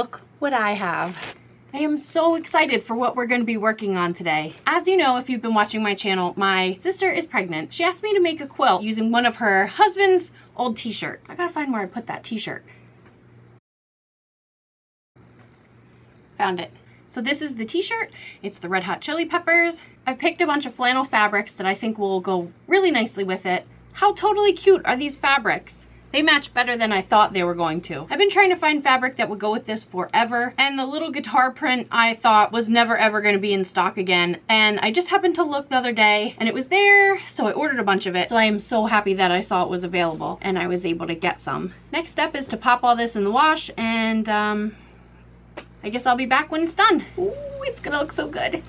Look what I have. I am so excited for what we're going to be working on today. As you know, if you've been watching my channel, my sister is pregnant. She asked me to make a quilt using one of her husband's old t-shirts. I gotta find where I put that t-shirt. Found it. So this is the t-shirt. It's the Red Hot Chili Peppers. I've picked a bunch of flannel fabrics that I think will go really nicely with it. How totally cute are these fabrics? They match better than I thought they were going to. I've been trying to find fabric that would go with this forever, and the little guitar print I thought was never ever going to be in stock again, and I just happened to look the other day and it was there, so I ordered a bunch of it. So I am so happy that I saw it was available and I was able to get some. Next step is to pop all this in the wash, and I guess I'll be back when it's done. Ooh, it's gonna look so good.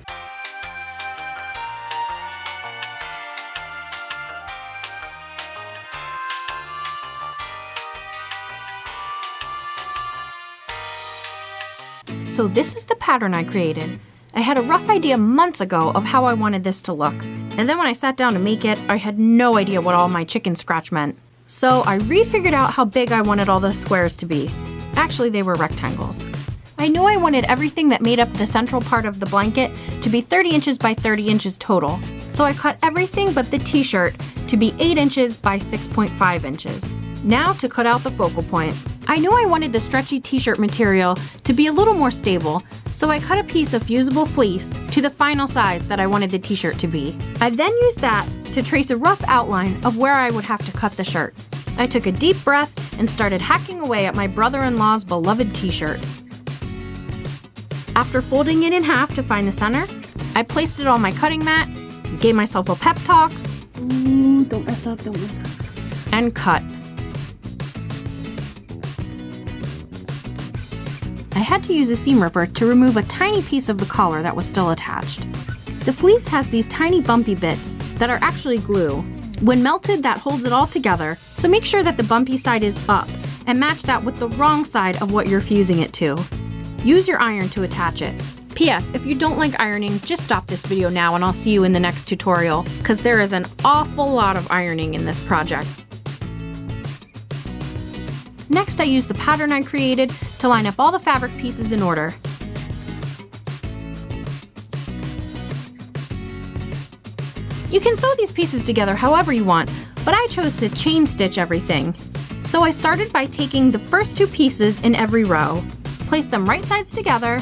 So this is the pattern I created. I had a rough idea months ago of how I wanted this to look. And then when I sat down to make it, I had no idea what all my chicken scratch meant. So I refigured out how big I wanted all the squares to be. Actually, they were rectangles. I knew I wanted everything that made up the central part of the blanket to be 30 inches by 30 inches total. So I cut everything but the t-shirt to be 8 inches by 6.5 inches. Now to cut out the focal point. I knew I wanted the stretchy t-shirt material to be a little more stable, so I cut a piece of fusible fleece to the final size that I wanted the t-shirt to be. I then used that to trace a rough outline of where I would have to cut the shirt. I took a deep breath and started hacking away at my brother-in-law's beloved t-shirt. After folding it in half to find the center, I placed it on my cutting mat, gave myself a pep talk, ooh, don't mess up, don't mess up, and cut. I had to use a seam ripper to remove a tiny piece of the collar that was still attached. The fleece has these tiny bumpy bits that are actually glue. When melted, that holds it all together, so make sure that the bumpy side is up and match that with the wrong side of what you're fusing it to. Use your iron to attach it. P.S. If you don't like ironing, just stop this video now and I'll see you in the next tutorial, because there is an awful lot of ironing in this project. Next, I used the pattern I created to line up all the fabric pieces in order. You can sew these pieces together however you want, but I chose to chain stitch everything. So I started by taking the first two pieces in every row, place them right sides together,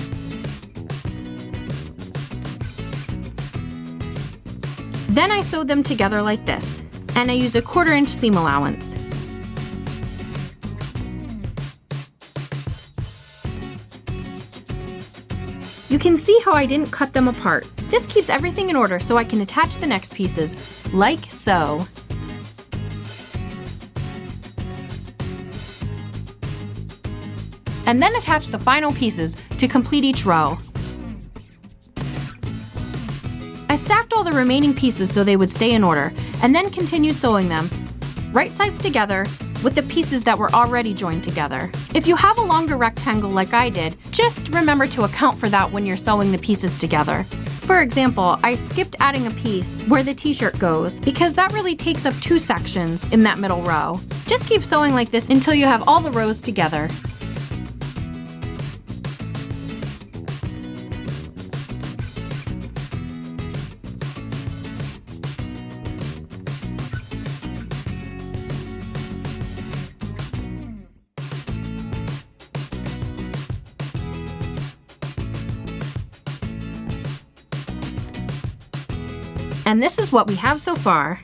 then I sewed them together like this, and I used a 1/4 inch seam allowance. You can see how I didn't cut them apart. This keeps everything in order so I can attach the next pieces, like so. And then attach the final pieces to complete each row. I stacked all the remaining pieces so they would stay in order, and then continued sewing them, right sides together, with the pieces that were already joined together. If you have a longer rectangle like I did, just remember to account for that when you're sewing the pieces together. For example, I skipped adding a piece where the t-shirt goes because that really takes up 2 sections in that middle row. Just keep sewing like this until you have all the rows together. And this is what we have so far.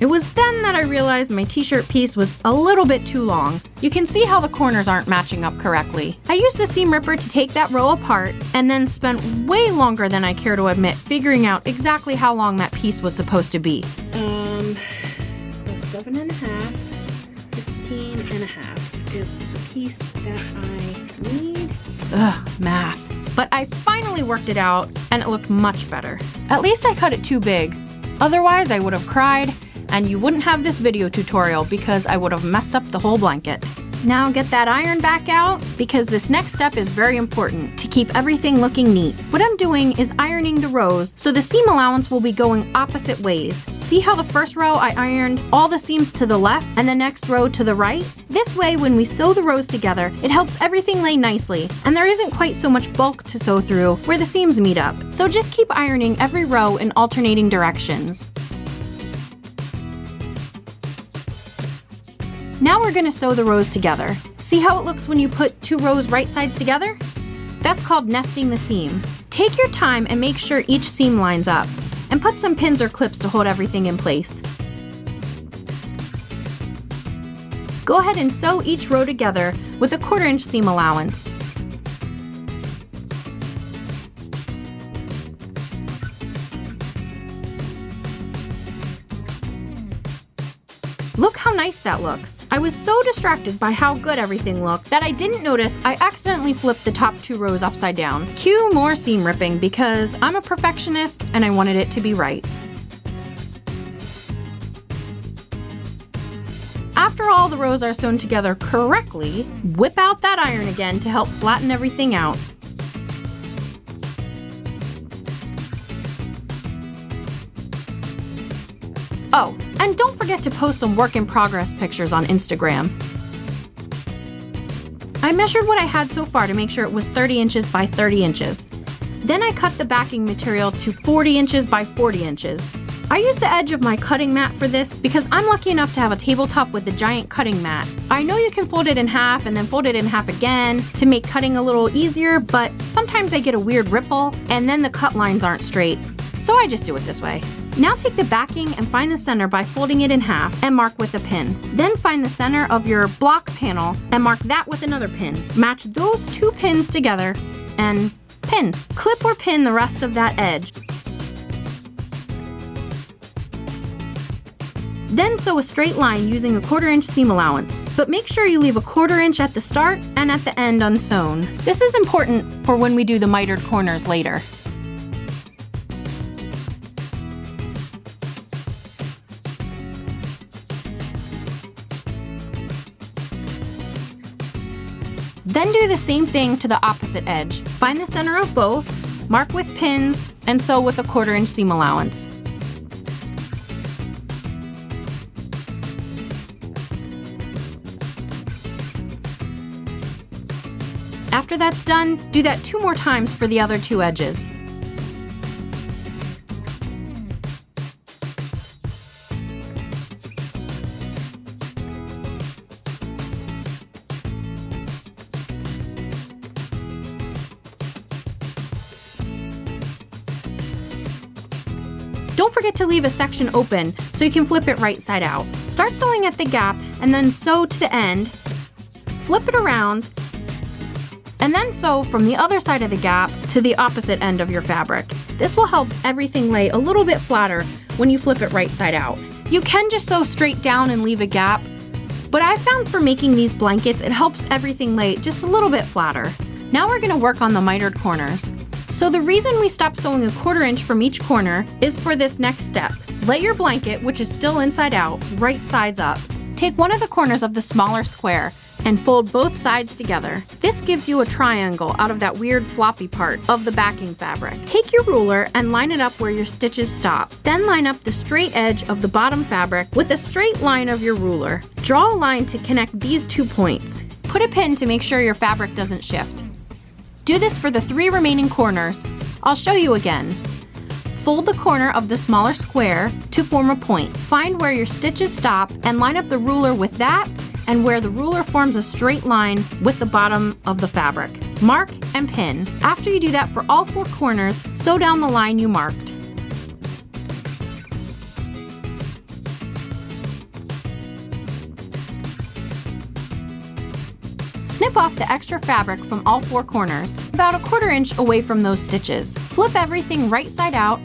It was then that I realized my t-shirt piece was a little bit too long. You can see how the corners aren't matching up correctly. I used the seam ripper to take that row apart and then spent way longer than I care to admit figuring out exactly how long that piece was supposed to be. 7.5, 15.5 is the piece that I need. Ugh, math. But I finally worked it out and it looked much better. At least I cut it too big. Otherwise I would have cried and you wouldn't have this video tutorial because I would have messed up the whole blanket. Now get that iron back out because this next step is very important to keep everything looking neat. What I'm doing is ironing the rows so the seam allowance will be going opposite ways. See how the first row I ironed all the seams to the left and the next row to the right? This way when we sew the rows together, it helps everything lay nicely and there isn't quite so much bulk to sew through where the seams meet up. So just keep ironing every row in alternating directions. Now we're going to sew the rows together. See how it looks when you put two rows right sides together? That's called nesting the seam. Take your time and make sure each seam lines up, and put some pins or clips to hold everything in place. Go ahead and sew each row together with a 1/4 inch seam allowance. Look how nice that looks. I was so distracted by how good everything looked that I didn't notice I accidentally flipped the top 2 rows upside down. Cue more seam ripping because I'm a perfectionist and I wanted it to be right. After all the rows are sewn together correctly, whip out that iron again to help flatten everything out. Oh, and don't forget to post some work in progress pictures on Instagram. I measured what I had so far to make sure it was 30 inches by 30 inches. Then I cut the backing material to 40 inches by 40 inches. I used the edge of my cutting mat for this because I'm lucky enough to have a tabletop with a giant cutting mat. I know you can fold it in half and then fold it in half again to make cutting a little easier, but sometimes I get a weird ripple and then the cut lines aren't straight. So I just do it this way. Now take the backing and find the center by folding it in half and mark with a pin. Then find the center of your block panel and mark that with another pin. Match those 2 pins together and pin. Clip or pin the rest of that edge. Then sew a straight line using a 1/4 inch seam allowance, but make sure you leave a 1/4 inch at the start and at the end unsewn. This is important for when we do the mitered corners later. Then do the same thing to the opposite edge. Find the center of both, mark with pins, and sew with a 1/4 inch seam allowance. After that's done, do that 2 more times for the other 2 edges. Don't forget to leave a section open so you can flip it right side out. Start sewing at the gap and then sew to the end, flip it around, and then sew from the other side of the gap to the opposite end of your fabric. This will help everything lay a little bit flatter when you flip it right side out. You can just sew straight down and leave a gap, but I found for making these blankets it helps everything lay just a little bit flatter. Now we're going to work on the mitered corners. So the reason we stopped sewing a 1/4 inch from each corner is for this next step. Lay your blanket, which is still inside out, right sides up. Take one of the corners of the smaller square and fold both sides together. This gives you a triangle out of that weird floppy part of the backing fabric. Take your ruler and line it up where your stitches stop. Then line up the straight edge of the bottom fabric with a straight line of your ruler. Draw a line to connect these 2 points. Put a pin to make sure your fabric doesn't shift. Do this for the 3 remaining corners. I'll show you again. Fold the corner of the smaller square to form a point. Find where your stitches stop and line up the ruler with that and where the ruler forms a straight line with the bottom of the fabric. Mark and pin. After you do that for all 4 corners, sew down the line you marked. Snip off the extra fabric from all 4 corners, about a 1/4 inch away from those stitches. Flip everything right side out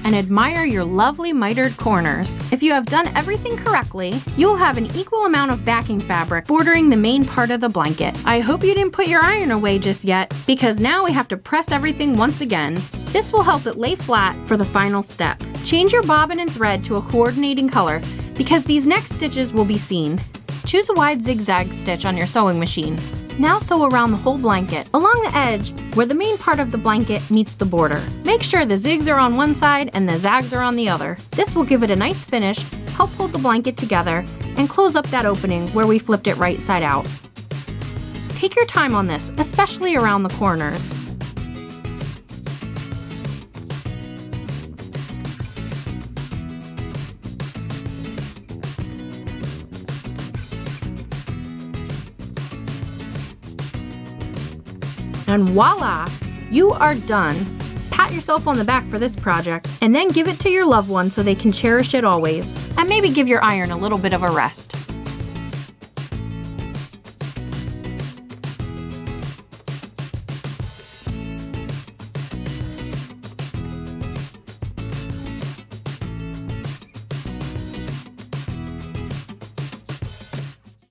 and admire your lovely mitered corners. If you have done everything correctly, you'll have an equal amount of backing fabric bordering the main part of the blanket. I hope you didn't put your iron away just yet, because now we have to press everything once again. This will help it lay flat for the final step. Change your bobbin and thread to a coordinating color. because these next stitches will be seen. Choose a wide zigzag stitch on your sewing machine. Now sew around the whole blanket, along the edge where the main part of the blanket meets the border. Make sure the zigs are on one side and the zags are on the other. This will give it a nice finish, help hold the blanket together, and close up that opening where we flipped it right side out. Take your time on this, especially around the corners. And voila! You are done! Pat yourself on the back for this project, and then give it to your loved one so they can cherish it always. And maybe give your iron a little bit of a rest.